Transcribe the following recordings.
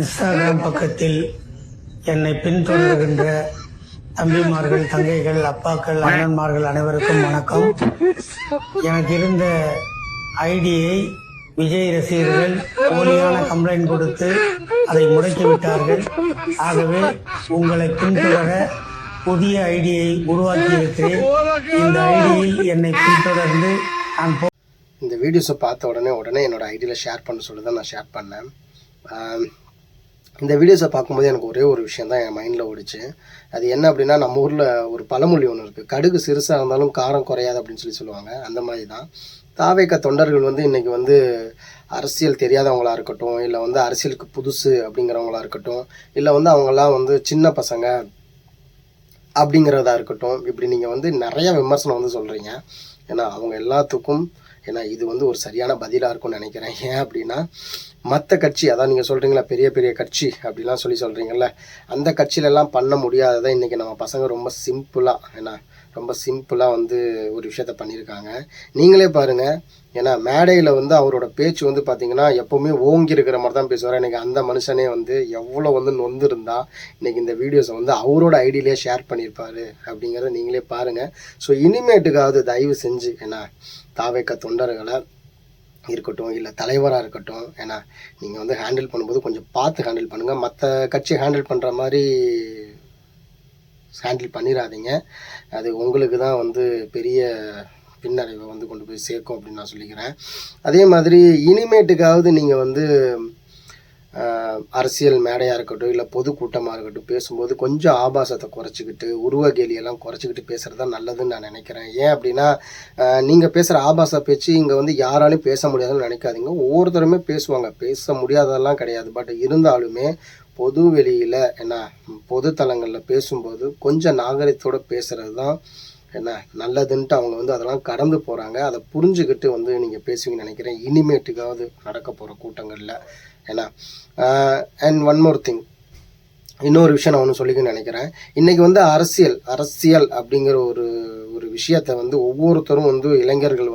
Instagram பக்கத்தில் என்னை பின்தொடர்கின்ற தம்பிமார்கள், தங்கைகள், அப்பாக்கள், அண்ணன்மார்கள் அனைவருக்கும் வணக்கம். எனக்கு இருந்த ஐடியை விஜய் ரசிகர்கள் போலியான கம்ப்ளைண்ட் கொடுத்து அதை முடக்கிவிட்டார்கள். ஆகவே உங்களை பின்தொடர புதிய ஐடியை உருவாக்கியிருக்கிறேன். இந்த ஐடியில் என்னை பின்தொடர்ந்து நான் இந்த வீடியோஸை பார்த்த உடனே என்னோட ஐடியில் ஷேர் பண்ண சொல்லி தான் நான் ஷேர் பண்ணேன். இந்த வீடியோஸை பார்க்கும்போது எனக்கு ஒரே ஒரு விஷயம் தான் என் மைண்டில் ஓடிச்சு. அது என்ன அப்படின்னா, நம்ம ஊரில் ஒரு பழமொழி ஒன்று இருக்குது, கடுகு சிறுசாக இருந்தாலும் காரம் குறையாது அப்படின்னு சொல்லுவாங்க. அந்த மாதிரி தான் தாவேக தொண்டர்கள் இன்றைக்கி அரசியல் தெரியாதவங்களாக இருக்கட்டும், இல்லை அரசியலுக்கு புதுசு அப்படிங்கிறவங்களா இருக்கட்டும், இல்லை அவங்களாம் சின்ன பசங்க அப்படிங்கிறதா இருக்கட்டும், இப்படி நீங்கள் நிறைய விமர்சனம் சொல்கிறீங்க. ஏன்னா அவங்க எல்லாத்துக்கும் இது ஒரு சரியான பதிலாக இருக்கும்னு நினைக்கிறேன். ஏன் அப்படின்னா, மற்ற கட்சி, அதான் நீங்கள் சொல்கிறீங்களா பெரிய பெரிய கட்சி அப்படிலாம் சொல்கிறீங்கல்ல, அந்த கட்சியிலெல்லாம் பண்ண முடியாததை இன்றைக்கி நம்ம பசங்க ரொம்ப சிம்பிளாக ஒரு விஷயத்த பண்ணியிருக்காங்க. நீங்களே பாருங்கள். ஏன்னா மேடையில் அவரோட பேச்சு பார்த்திங்கன்னா எப்போவுமே ஓங்கி இருக்கிற மாதிரி தான் பேசுவார். இன்றைக்கி அந்த மனுஷனே எவ்வளோ நொந்திருந்தா இன்றைக்கி இந்த வீடியோஸை அவரோட ஐடியிலே ஷேர் பண்ணியிருப்பார் அப்படிங்கிறத நீங்களே பாருங்கள். ஸோ இனிமேட்டுக்காவது தயவு செஞ்சு தாவேக தொண்டர்களை இருக்கட்டும், இல்லை தலைவராக இருக்கட்டும், ஏன்னா நீங்கள் ஹேண்டில் பண்ணும்போது கொஞ்சம் பார்த்து ஹேண்டில் பண்ணுங்கள். மற்ற கட்சி ஹேண்டில் பண்ணுற மாதிரி ஹேண்டில் பண்ணிடாதீங்க. அது உங்களுக்கு தான் பெரிய பின்னடைவை கொண்டு போய் சேர்க்கும் அப்படின்னு நான் சொல்லிக்கிறேன். அதே மாதிரி இனிமேட்டுக்காவது நீங்கள் அரசியல் மேடையாக இருக்கட்டும், இல்லை பொதுக்கூட்டமாக இருக்கட்டும், பேசும்போது கொஞ்சம் ஆபாசத்தை குறைச்சிக்கிட்டு, உருவகேலியெல்லாம் குறைச்சிக்கிட்டு பேசுகிறது தான் நல்லதுன்னு நான் நினைக்கிறேன். ஏன் அப்படின்னா, நீங்கள் பேசுகிற ஆபாச பேச்சு இங்கே யாராலையும் பேச முடியாதுன்னு நினைக்காதீங்க. ஒவ்வொருத்தருமே பேசுவாங்க, பேச முடியாததெல்லாம் கிடையாது. பட் இருந்தாலுமே பொது வெளியில் பொது தளங்களில் பேசும்போது கொஞ்சம் நாகரிகத்தோடு பேசுகிறது தான் நல்லதுன்ட்டு அவங்க அதெல்லாம் கடந்து போகிறாங்க. அதை புரிஞ்சுக்கிட்டு நீங்கள் பேசுவீங்கன்னு நினைக்கிறேன் இனிமேட்டுக்காவது நடக்க போகிற கூட்டங்களில். ஏன்னா அண்ட் ஒன் மோர் திங், இன்னொரு விஷயம் நான் ஒன்று சொல்லிக்கணும்னு நினைக்கிறேன். இன்றைக்கி அரசியல் அப்படிங்கிற ஒரு விஷயத்தை ஒவ்வொருத்தரும் இளைஞர்கள்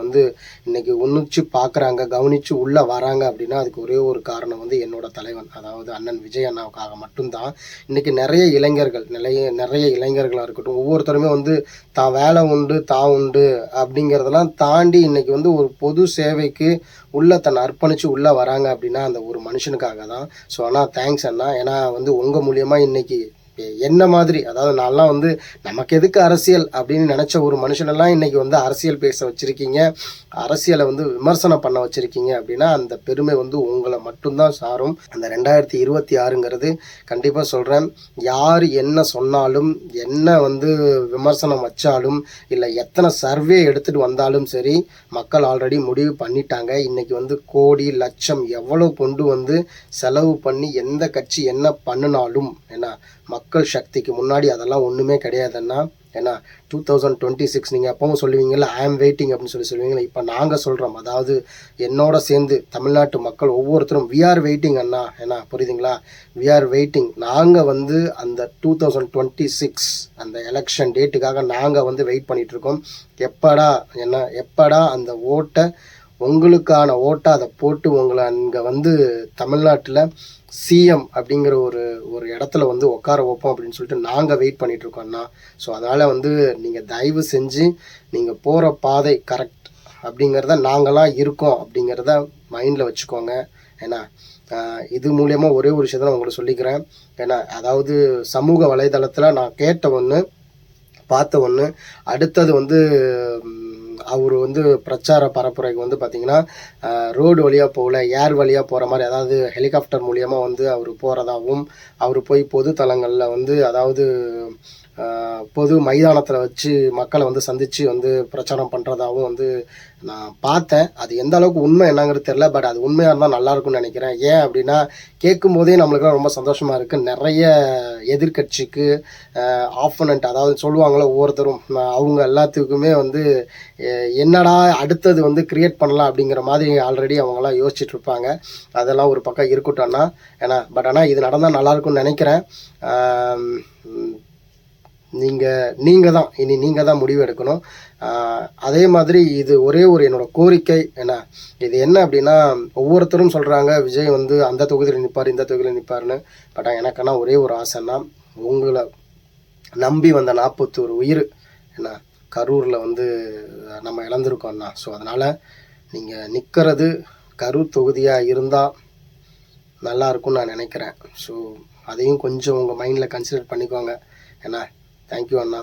இன்றைக்கி உன்னிச்சு பார்க்குறாங்க, கவனித்து உள்ளே வராங்க அப்படின்னா அதுக்கு ஒரே ஒரு காரணம் என்னோட தலைவன், அதாவது அண்ணன் விஜய் அண்ணாவுக்காக மட்டும்தான். இன்றைக்கி நிறைய இளைஞர்களாக இருக்கட்டும், ஒவ்வொருத்தருமே தான் வேலை உண்டு தான் உண்டு அப்படிங்கிறதெல்லாம் தாண்டி இன்றைக்கி ஒரு பொது சேவைக்கு உள்ளே தன்னை அர்ப்பணித்து உள்ளே வராங்க அப்படின்னா அந்த ஒரு மனுஷனுக்காக தான். ஸோ ஆனால் தேங்க்ஸ் அண்ணா. ஏன்னா உங்கள் மூலியமாக இன்றைக்கி என்ன மாதிரி, அதாவது நான்லாம் நமக்கு எதுக்கு அரசியல் அப்படின்னு நினச்ச ஒரு மனுஷனெல்லாம் இன்றைக்கி அரசியல் பேச வச்சுருக்கீங்க, அரசியலை விமர்சனம் பண்ண வச்சுருக்கீங்க அப்படின்னா அந்த பெருமை உங்களை மட்டும்தான் சாரும். அந்த 2026ங்கிறது கண்டிப்பாக சொல்கிறேன், யார் என்ன சொன்னாலும், என்ன விமர்சனம் வச்சாலும், இல்லை எத்தனை சர்வே எடுத்துகிட்டு வந்தாலும் சரி, மக்கள் ஆல்ரெடி முடிவு பண்ணிட்டாங்க. இன்றைக்கி கோடி லட்சம் எவ்வளோ கொண்டு செலவு பண்ணி எந்த கட்சி என்ன பண்ணினாலும் மக்கள் சக்திக்கு முன்னாடி அதெல்லாம் ஒன்றுமே கிடையாதுன்னா. ஏன்னா 2026 நீங்கள் எப்பவும் சொல்லுவீங்கள்ல, ஐ ஆம் வெயிட்டிங் அப்படின்னு சொல்லுவீங்களா, இப்போ நாங்கள் சொல்கிறோம். அதாவது என்னோட சேர்ந்து தமிழ்நாட்டு மக்கள் ஒவ்வொருத்தரும் வி ஆர் வெயிட்டிங் அண்ணா. ஏன்னா புரியுதுங்களா, வி ஆர் வெயிட்டிங். நாங்கள் அந்த 2026 அந்த எலெக்ஷன் டேட்டுக்காக நாங்கள் வெயிட் பண்ணிகிட்ருக்கோம். எப்படா அந்த ஓட்டை, உங்களுக்கான ஓட்டை அதை போட்டு உங்களை அங்கே தமிழ்நாட்டில் சிஎம் அப்படிங்கிற ஒரு இடத்துல உட்கார வைப்போம் அப்படின்னு சொல்லிட்டு நாங்கள் வெயிட் பண்ணிகிட்ருக்கோம்னா. ஸோ அதனால் நீங்கள் தயவு செஞ்சு நீங்கள் போகிற பாதை கரெக்ட் அப்படிங்கிறத நாங்களாம் இருக்கோம் அப்படிங்கிறத மைண்டில் வச்சுக்கோங்க. ஏன்னா இது மூலயமா ஒரே ஒரு விஷயத்தை நான் உங்களுக்கு சொல்லிக்கிறேன். ஏன்னா அதாவது சமூக வலைதளத்தில் நான் கேட்ட ஒன்று, பார்த்த ஒன்று, அடுத்தது அவர் பிரச்சார பரப்புரைக்கு பார்த்திங்கன்னா ரோடு வழியாக போகல, ஏர் வழியாக போகிற மாதிரி, அதாவது ஹெலிகாப்டர் மூலியமாக அவர் போகிறதாகவும், அவர் போய் பொது தளங்களில் அதாவது பொது மைதானத்தில் வச்சு மக்களை சந்தித்து பிரச்சாரம் பண்ணுறதாகவும் நான் பார்த்தேன். அது எந்த அளவுக்கு உண்மை என்னங்கிறது தெரில. பட் அது உண்மையாக இருந்தால் நல்லாயிருக்கும்னு நினைக்கிறேன். ஏன் அப்படின்னா, கேட்கும் போதே நம்மளுக்குலாம் ரொம்ப சந்தோஷமாக இருக்குது. நிறைய எதிர்கட்சிக்கு ஆப்போனண்ட், அதாவது சொல்லுவாங்களே ஒவ்வொருத்தரும், அவங்க எல்லாத்துக்குமே என்னடா அடுத்தது கிரியேட் பண்ணலாம் அப்படிங்கிற மாதிரி ஆல்ரெடி அவங்களாம் யோசிச்சுட்டு இருப்பாங்க. அதெல்லாம் ஒரு பக்கம் இருக்கட்டும்னா. ஆனால் இது நடந்தால் நல்லாயிருக்கும்னு நினைக்கிறேன். நீங்கள் தான் இனி நீங்கள் தான் முடிவு எடுக்கணும். அதே மாதிரி இது ஒரே ஒரு என்னோடய கோரிக்கை என்ன, இது என்ன அப்படின்னா, ஒவ்வொருத்தரும் சொல்கிறாங்க விஜய் வந்து அந்த தொகுதியில் நிற்பார் இந்த தொகுதியில் நிற்பார்னு. பட் எனக்குன்னா ஒரே ஒரு ஆசைன்னா, உங்களை நம்பி வந்த 41 உயிர் என்ன கரூரில் வந்து நம்ம இழந்திருக்கோம்னா, ஸோ அதனால் நீங்கள் நிற்கிறது கரூர் தொகுதியாக இருந்தால் நல்லா இருக்கும்னு நான் நினைக்கிறேன். ஸோ அதையும் கொஞ்சம் உங்கள் மைண்டில் கன்சிடர் பண்ணிக்கோங்க. ஏன்னா தேங்க்யூ அண்ணா.